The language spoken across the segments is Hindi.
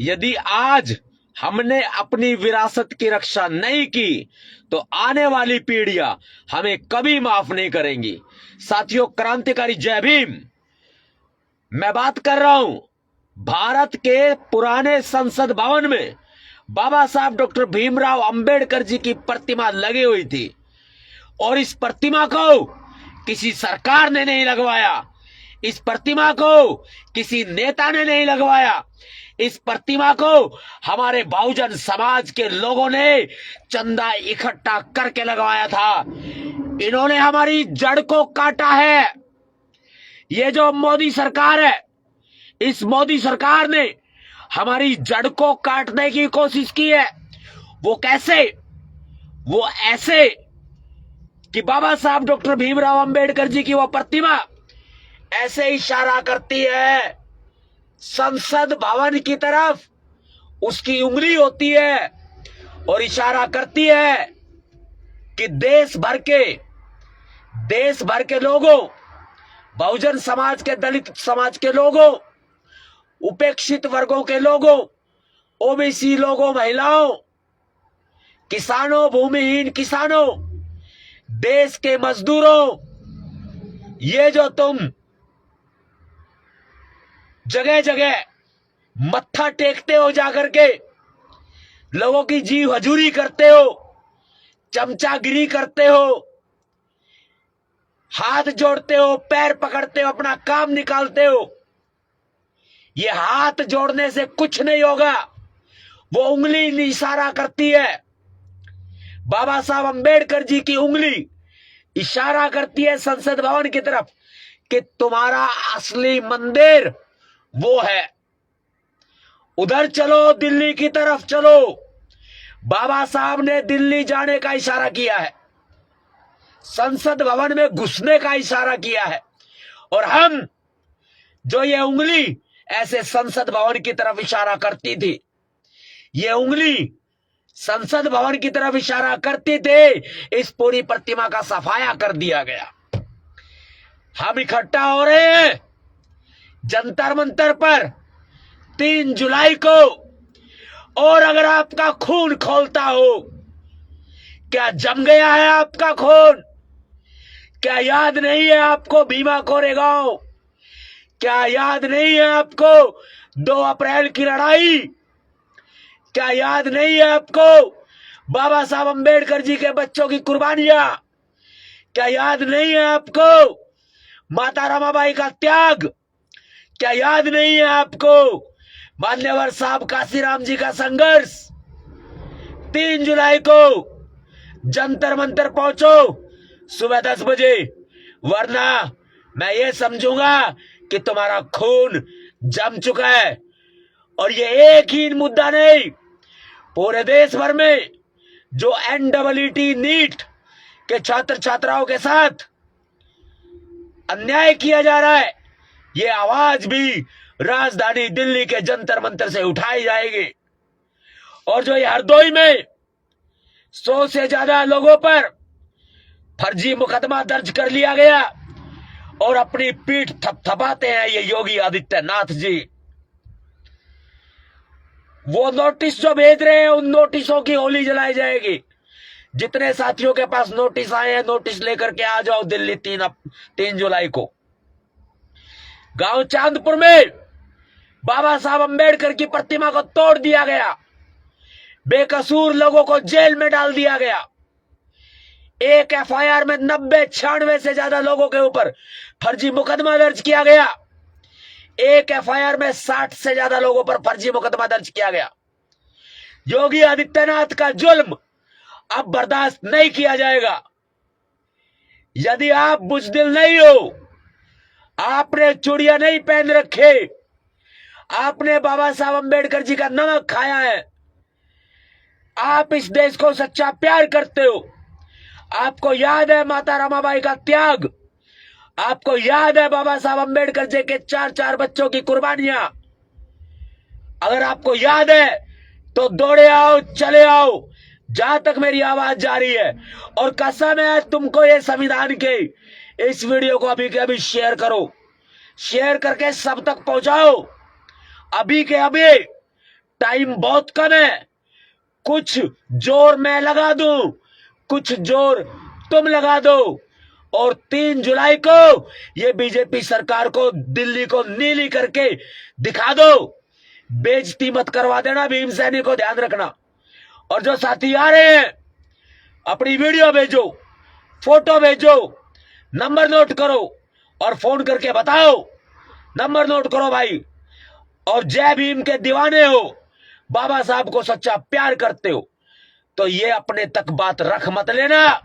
यदि आज हमने अपनी विरासत की रक्षा नहीं की तो आने वाली पीढ़ियां हमें कभी माफ नहीं करेंगी। साथियों, क्रांतिकारी जय भीम। मैं बात कर रहा हूं भारत के पुराने संसद भवन में बाबा साहब डॉक्टर भीमराव अंबेडकर जी की प्रतिमा लगी हुई थी और इस प्रतिमा को किसी सरकार ने नहीं लगवाया, इस प्रतिमा को किसी नेता ने नहीं लगवाया, इस प्रतिमा को हमारे बहुजन समाज के लोगों ने चंदा इकट्ठा करके लगवाया था। इन्होंने हमारी जड़ को काटा है। ये जो मोदी सरकार है, इस मोदी सरकार ने हमारी जड़ को काटने की कोशिश की है। वो कैसे? वो ऐसे कि बाबा साहब डॉक्टर भीमराव अंबेडकर जी की वो प्रतिमा ऐसे इशारा करती है संसद भवन की तरफ, उसकी उंगली होती है और इशारा करती है कि देश भर के लोगों, बहुजन समाज के, दलित समाज के लोगों, उपेक्षित वर्गों के लोगों, ओबीसी लोगों, महिलाओं, किसानों, भूमिहीन किसानों, देश के मजदूरों, ये जो तुम जगह जगह मत्था टेकते हो, जाकर के लोगों की जी हजूरी करते हो, चमचागिरी करते हो, हाथ जोड़ते हो, पैर पकड़ते हो, अपना काम निकालते हो, ये हाथ जोड़ने से कुछ नहीं होगा। वो उंगली इशारा करती है, बाबा साहब अंबेडकर जी की उंगली इशारा करती है संसद भवन की तरफ कि तुम्हारा असली मंदिर वो है, उधर चलो, दिल्ली की तरफ चलो। बाबा साहब ने दिल्ली जाने का इशारा किया है, संसद भवन में घुसने का इशारा किया है, और हम जो ये उंगली ऐसे संसद भवन की तरफ इशारा करती थी, ये उंगली संसद भवन की तरफ इशारा करती थे, इस पूरी प्रतिमा का सफाया कर दिया गया। हम इकट्ठा हो रहे हैं जंतर मंतर पर 3 जुलाई को, और अगर आपका खून खौलता हो, क्या जम गया है आपका खून? क्या याद नहीं है आपको भीमा कोरेगांव? क्या याद नहीं है आपको 2 अप्रैल की लड़ाई? क्या याद नहीं है आपको बाबा साहब अंबेडकर जी के बच्चों की कुर्बानियां? क्या याद नहीं है आपको माता रमाबाई का त्याग? क्या याद नहीं है आपको मान्यवर साहब काशीराम जी का संघर्ष? 3 जुलाई को जंतर मंतर पहुंचो सुबह 10 बजे, वरना मैं ये समझूंगा कि तुम्हारा खून जम चुका है। और ये एक ही मुद्दा नहीं, पूरे देश भर में जो NEET नीट के छात्र छात्राओं के साथ अन्याय किया जा रहा है, ये आवाज भी राजधानी दिल्ली के जंतर मंतर से उठाई जाएगी। और जो ये हरदोई में 100 से ज्यादा लोगों पर फर्जी मुकदमा दर्ज कर लिया गया और अपनी पीठ थपथपाते हैं ये योगी आदित्यनाथ जी, वो नोटिस जो भेज रहे हैं, उन नोटिसों की होली जलाई जाएगी। जितने साथियों के पास नोटिस आए हैं, नोटिस लेकर के आ जाओ दिल्ली 3 जुलाई को। गांव चांदपुर में बाबा साहब अंबेडकर की प्रतिमा को तोड़ दिया गया, बेकसूर लोगों को जेल में डाल दिया गया। एक FIR में 90-96 से ज्यादा लोगों के ऊपर फर्जी मुकदमा दर्ज किया गया। एक FIR में 60 से ज्यादा लोगों पर फर्जी मुकदमा दर्ज किया गया। योगी आदित्यनाथ का जुल्म अब बर्दाश्त नहीं किया जाएगा। यदि आप बुजदिल नहीं हो, आपने चूड़ियां नहीं पहन रखे, आपने बाबा साहब अंबेडकर जी का नमक खाया है, आप इस देश को सच्चा प्यार करते हो, आपको याद है माता रमाबाई का त्याग, आपको याद है बाबा साहब अंबेडकर जी के 4 बच्चों की कुर्बानियां, अगर आपको याद है तो दौड़े आओ, चले आओ, जहां तक मेरी आवाज जा रही है। और कसम है तुमको, ये संविधान के इस वीडियो को अभी के अभी शेयर करो, शेयर करके सब तक पहुंचाओ। अभी के अभी टाइम बहुत कम है, कुछ जोर मैं लगा दूं, कुछ जोर तुम लगा दो, और 3 जुलाई को ये बीजेपी सरकार को दिल्ली को नीली करके दिखा दो। बेइज्जती मत करवा देना भीमसेनी को, ध्यान रखना। और जो साथी आ रहे हैं अपनी वीडियो भेजो, फोटो भेजो, नंबर नोट करो और फोन करके बताओ। नंबर नोट करो भाई। और जय भीम के दीवाने हो, बाबा साहब को सच्चा प्यार करते हो, तो ये अपने तक बात रख मत लेना,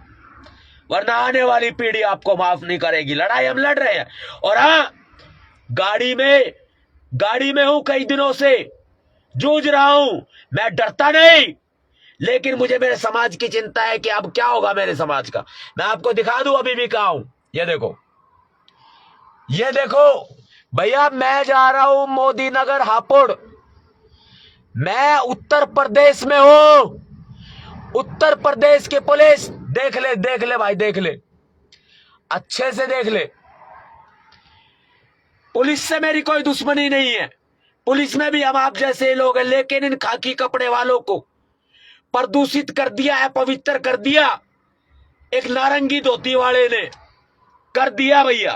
वरना आने वाली पीढ़ी आपको माफ नहीं करेगी। लड़ाई हम लड़ रहे हैं। और हाँ, गाड़ी में हूं, कई दिनों से जूझ रहा हूं, मैं डरता नहीं, लेकिन मुझे मेरे समाज की चिंता है कि अब क्या होगा मेरे समाज का। मैं आपको दिखा दूं अभी भी कहां हूं। ये देखो भैया, मैं जा रहा हूं मोदी नगर हापुड़। मैं उत्तर प्रदेश में हूं। उत्तर प्रदेश के पुलिस, देख ले भाई, देख ले, अच्छे से देख ले। पुलिस से मेरी कोई दुश्मनी नहीं है, पुलिस में भी हम आप जैसे लोग हैं, लेकिन इन खाकी कपड़े वालों को प्रदूषित कर दिया है, अपवित्र कर दिया, एक नारंगी धोती वाले ने कर दिया भैया।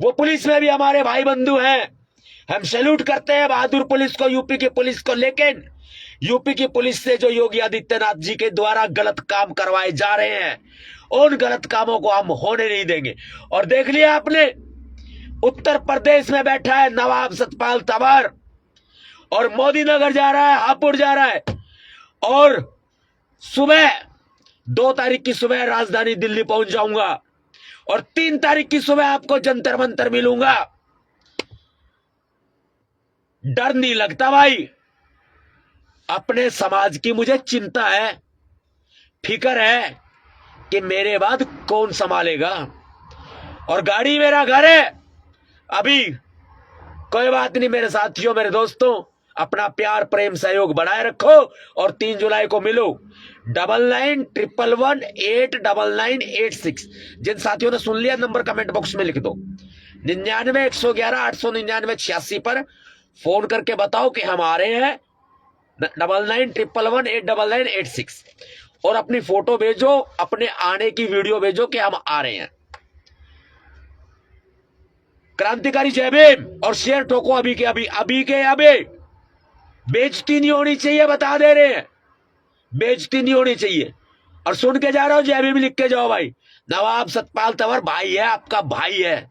वो पुलिस में भी हमारे भाई बंधु हैं, हम सैल्यूट करते हैं बहादुर पुलिस को, यूपी की पुलिस को, लेकिन यूपी की पुलिस से जो योगी आदित्यनाथ जी के द्वारा गलत काम करवाए जा रहे हैं, उन गलत कामों को हम होने नहीं देंगे। और देख लिया आपने, उत्तर प्रदेश में बैठा है नवाब सतपाल तंवर, और मोदी नगर जा रहा है, हापुड़ जा रहा है, और सुबह 2 तारीख की सुबह राजधानी दिल्ली पहुंच जाऊंगा, और 3 तारीख की सुबह आपको जंतर मंतर मिलूंगा। डर नहीं लगता भाई, अपने समाज की मुझे चिंता है, फिक्र है कि मेरे बाद कौन संभालेगा। और गाड़ी मेरा घर है। अभी कोई बात नहीं मेरे साथियों, मेरे दोस्तों, अपना प्यार प्रेम सहयोग बनाए रखो, और 3 जुलाई को मिलो। 9911189986। जिन साथियों ने सुन लिया नंबर कमेंट बॉक्स में लिख दो। 9911899886 पर फोन करके बताओ कि हम आ रहे हैं। 9911189986, और अपनी फोटो भेजो, अपने आने की वीडियो भेजो कि हम आ रहे हैं। क्रांतिकारी जय भीम, और शेयर ठोको अभी के अभी, बेइज्जती नहीं होनी चाहिए, बता दे रहे हैं, बेइज्जती नहीं होनी चाहिए। और सुन के जा रहा हो, जय भीम लिख के जाओ भाई। नवाब सतपाल तंवर भाई है, आपका भाई है।